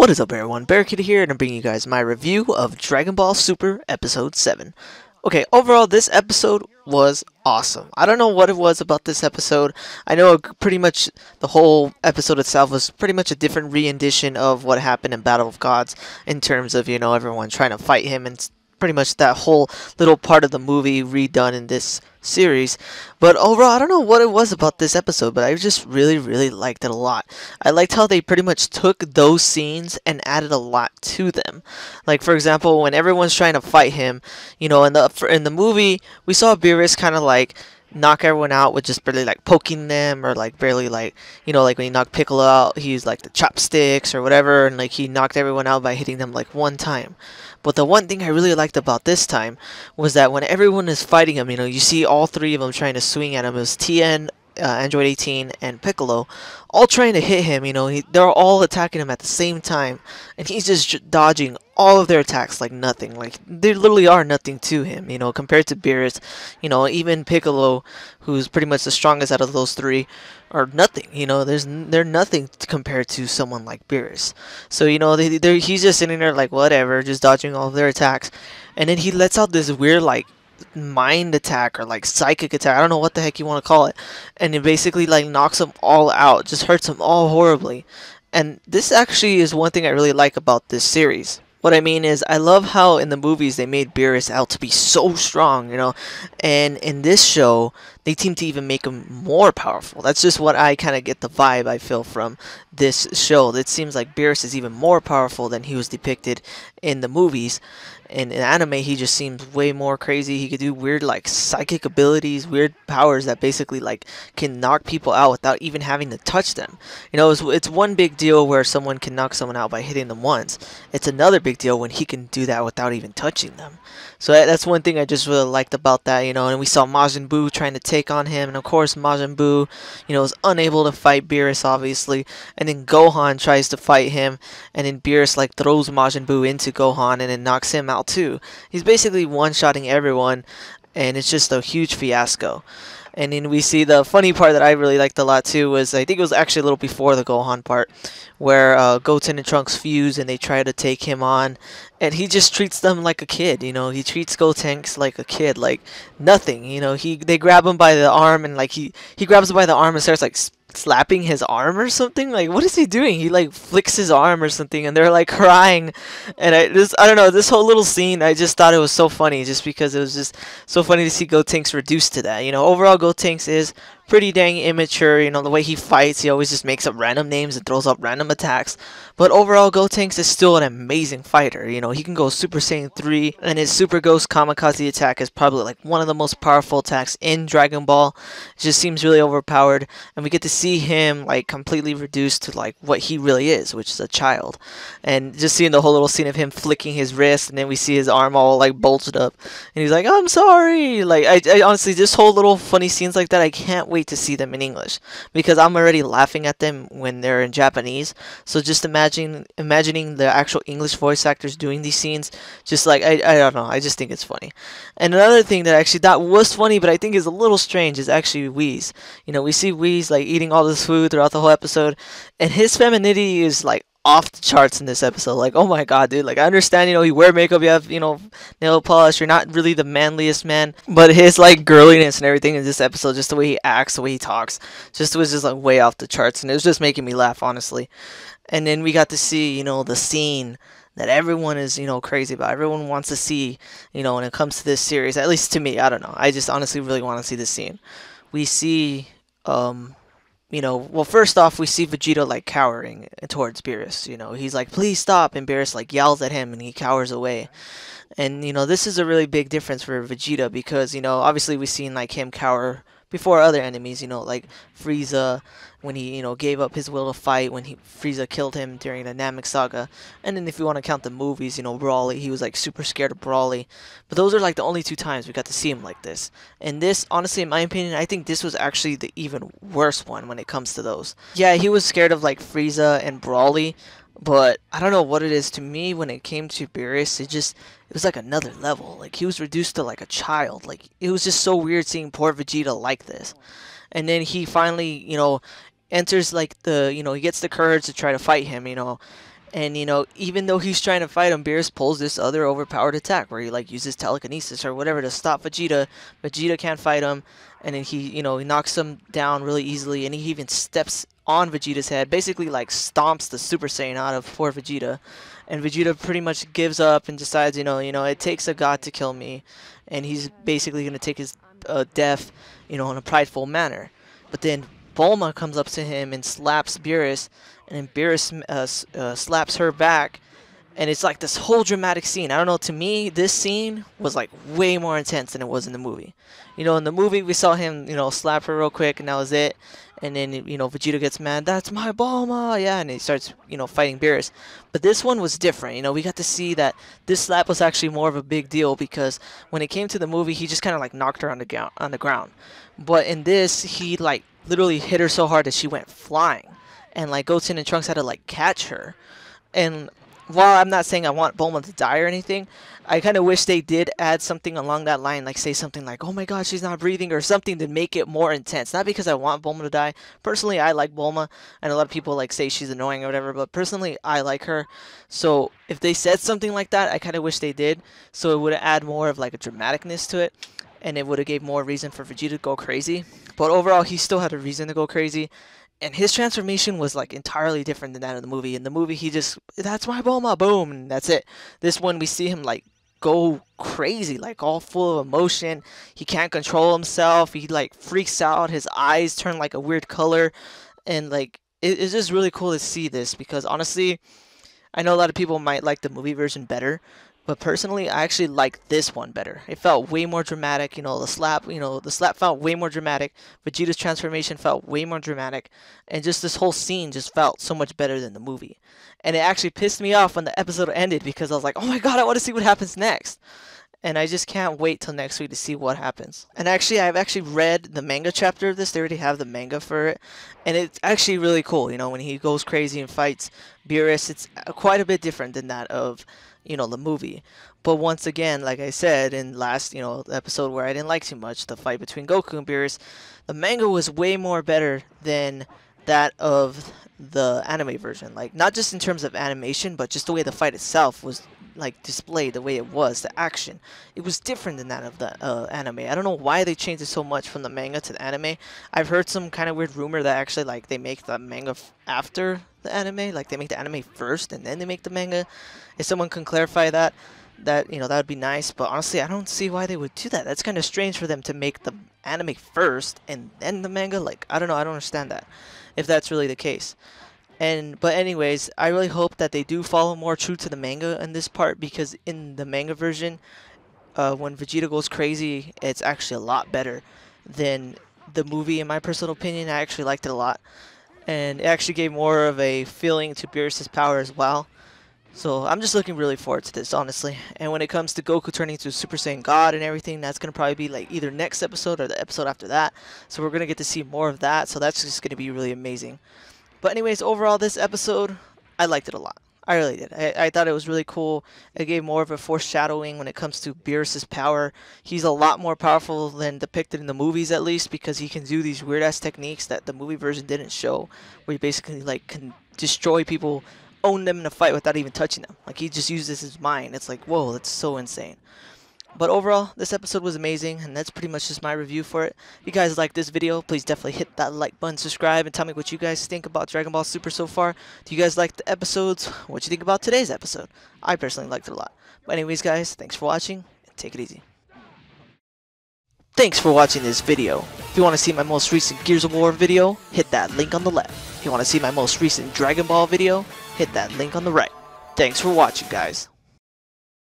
What is up everyone, Barricade here, and I'm bringing you guys my review of Dragon Ball Super Episode 7. Okay, overall this episode was awesome. I don't know what it was about this episode. I know pretty much the whole episode itself was pretty much a different rendition of what happened in Battle of Gods in terms of, everyone trying to fight him and pretty much that whole little part of the movie redone in this series. But overall, I don't know what it was about this episode, but I just really liked it a lot. I liked how they pretty much took those scenes and added a lot to them. Like, for example, when everyone's trying to fight him, in the movie, we saw Beerus kind of like knock everyone out with just barely like poking them, or like barely like, like when he knocked Piccolo out, he used like the chopsticks or whatever, and like he knocked everyone out by hitting them like one time. But the one thing I really liked about this time was that when everyone is fighting him, you see all three of them trying to swing at him. It was Tien, Android 18, and Piccolo, all trying to hit him. They're all attacking him at the same time, and he's just dodging all of their attacks like nothing. Like, they literally are nothing to him, compared to Beerus. Even Piccolo, who's pretty much the strongest out of those three, are nothing. They're nothing compared to someone like Beerus. So, he's just sitting there like, whatever, just dodging all of their attacks. And then he lets out this weird, like, mind attack or like psychic attack, I don't know what the heck you want to call it, and it basically like knocks them all out, just hurts them all horribly. And this actually is one thing I really like about this series. What I mean is, I love how in the movies they made Beerus out to be so strong, and in this show they seem to even make him more powerful. That's just what I kind of get the vibe I feel from this show. It seems like Beerus is even more powerful than he was depicted in the movies. In anime, he just seems way more crazy. He could do weird, like, psychic abilities, weird powers that basically, like, can knock people out without even having to touch them. It's one big deal where someone can knock someone out by hitting them once. It's another big deal when he can do that without even touching them. So that's one thing I just really liked about that, and we saw Majin Buu trying to take on him, and of course Majin Buu, was unable to fight Beerus, obviously, and then Gohan tries to fight him, and then Beerus, like, throws Majin Buu into Gohan and then knocks him out too. He's basically one-shotting everyone, and it's just a huge fiasco. And then we see the funny part that I really liked a lot too was, I think it was actually a little before the Gohan part, where Goten and Trunks fuse and they try to take him on, and he just treats them like a kid. He treats Gotenks like a kid, like nothing. They grab him by the arm, and like he grabs him by the arm and starts like slapping his arm or something. Like, what is he doing? He like flicks his arm or something, and they're like crying. And I don't know, this whole little scene, I just thought it was so funny, just because it was just so funny to see Gotenks reduced to that. Overall Gotenks is pretty dang immature. The way he fights, he always just makes up random names and throws up random attacks. But overall, Gotenks is still an amazing fighter. He can go Super Saiyan 3, and his Super Ghost Kamikaze attack is probably like one of the most powerful attacks in Dragon Ball. It just seems really overpowered, and we get to see him like completely reduced to like what he really is, which is a child. And just seeing the whole little scene of him flicking his wrist, and then we see his arm all like bulged up, and he's like, "I'm sorry." Like, I honestly, this whole little funny scenes like that, I can't wait to see them in English, because I'm already laughing at them when they're in Japanese. So just imagining the actual English voice actors doing these scenes, just like, I don't know, I just think it's funny. And another thing that I actually thought was funny, but I think is a little strange, is actually Whis. We see Whis like eating all this food throughout the whole episode, and his femininity is like off the charts in this episode. Like, oh my god, dude. Like, I understand, you wear makeup, you have, nail polish, you're not really the manliest man, but his like girliness and everything in this episode, just the way he acts, the way he talks, just was just like way off the charts, and it was just making me laugh, honestly. And then we got to see, the scene that everyone is, crazy about. Everyone wants to see, when it comes to this series, at least to me. I don't know, I just honestly really want to see this scene. We see well, first off, we see Vegeta like cowering towards Beerus. He's like, "Please stop," and Beerus like yells at him, and he cowers away. And this is a really big difference for Vegeta, because obviously we've seen like him cower before other enemies. Like Frieza, when he gave up his will to fight when Frieza killed him during the Namek Saga. And then if you want to count the movies, Broly, he was like super scared of Broly. But those are like the only two times we got to see him like this. And this, honestly, in my opinion, I think this was actually the even worse one when it comes to those. Yeah, he was scared of like Frieza and Broly, but I don't know what it is, to me when it came to Beerus, it was like another level. Like, he was reduced to like a child. Like, it was just so weird seeing poor Vegeta like this. And then he finally, enters like he gets the courage to try to fight him, And even though he's trying to fight him, Beerus pulls this other overpowered attack where he like uses telekinesis or whatever to stop Vegeta. Vegeta can't fight him, and then he knocks him down really easily, and he even steps on Vegeta's head, basically like stomps the Super Saiyan out of poor Vegeta. And Vegeta pretty much gives up and decides, it takes a god to kill me, and he's basically gonna take his death, in a prideful manner. But then Bulma comes up to him and slaps Beerus, and then Beerus slaps her back, and it's like this whole dramatic scene. I don't know, to me, this scene was like way more intense than it was in the movie. In the movie, we saw him, slap her real quick, and that was it. And then, Vegeta gets mad, "That's my Bulma!" Yeah, and he starts, fighting Beerus. But this one was different. We got to see that this slap was actually more of a big deal, because when it came to the movie, he just kind of like knocked her on the ground. But in this, he like literally hit her so hard that she went flying, and like Goten and Trunks had to like catch her. And while I'm not saying I want Bulma to die or anything, I kind of wish they did add something along that line, like say something like, "Oh my god, she's not breathing," or something to make it more intense. Not because I want Bulma to die. Personally, I like Bulma, and a lot of people like say she's annoying or whatever, but personally, I like her. So if they said something like that, I kind of wish they did, so it would add more of like a dramaticness to it, and it would have gave more reason for Vegeta to go crazy. But overall, he still had a reason to go crazy. And his transformation was like entirely different than that of the movie. In the movie, he just, "That's my Bulma," boom, and that's it. This one, we see him like go crazy, like all full of emotion. He can't control himself. He like freaks out. His eyes turn like a weird color, and like it's just really cool to see this, because honestly, I know a lot of people might like the movie version better, but personally, I actually like this one better. It felt way more dramatic. The slap felt way more dramatic. Vegeta's transformation felt way more dramatic. And just this whole scene just felt so much better than the movie. And it actually pissed me off when the episode ended, because I was like, "Oh my god, I want to see what happens next." And I just can't wait till next week to see what happens. And actually, I've actually read the manga chapter of this. They already have the manga for it. And it's actually really cool. When he goes crazy and fights Beerus, it's quite a bit different than that of, the movie. But once again, like I said in last, the episode where I didn't like too much, the fight between Goku and Beerus, the manga was way more better than that of the anime version. Like, not just in terms of animation, but just the way the fight itself was like displayed, the way it was, the action. It was different than that of the anime. I don't know why they changed it so much from the manga to the anime. I've heard some kind of weird rumor that actually like they make the manga after the anime, like they make the anime first and then they make the manga. If someone can clarify that that would be nice. But honestly, I don't see why they would do that. That's kind of strange for them to make the anime first and then the manga. Like, I don't know, I don't understand that, if that's really the case. But anyways, I really hope that they do follow more true to the manga in this part, because in the manga version, when Vegeta goes crazy, it's actually a lot better than the movie, in my personal opinion. I actually liked it a lot, and it actually gave more of a feeling to Beerus' power as well. So I'm just looking really forward to this, honestly. And when it comes to Goku turning into a Super Saiyan God and everything, that's going to probably be like either next episode or the episode after that. So we're going to get to see more of that, so that's just going to be really amazing. But anyways, overall, this episode, I liked it a lot. I really did. I thought it was really cool. It gave more of a foreshadowing when it comes to Beerus' power. He's a lot more powerful than depicted in the movies, at least, because he can do these weird-ass techniques that the movie version didn't show, where he basically like can destroy people, own them in a fight without even touching them. Like, he just uses his mind. It's like, whoa, that's so insane. But overall, this episode was amazing, and that's pretty much just my review for it. If you guys like this video, please definitely hit that like button, subscribe, and tell me what you guys think about Dragon Ball Super so far. Do you guys like the episodes? What do you think about today's episode? I personally liked it a lot. But anyways, guys, thanks for watching, and take it easy. Thanks for watching this video. If you want to see my most recent Gears of War video, hit that link on the left. If you want to see my most recent Dragon Ball video, hit that link on the right. Thanks for watching, guys.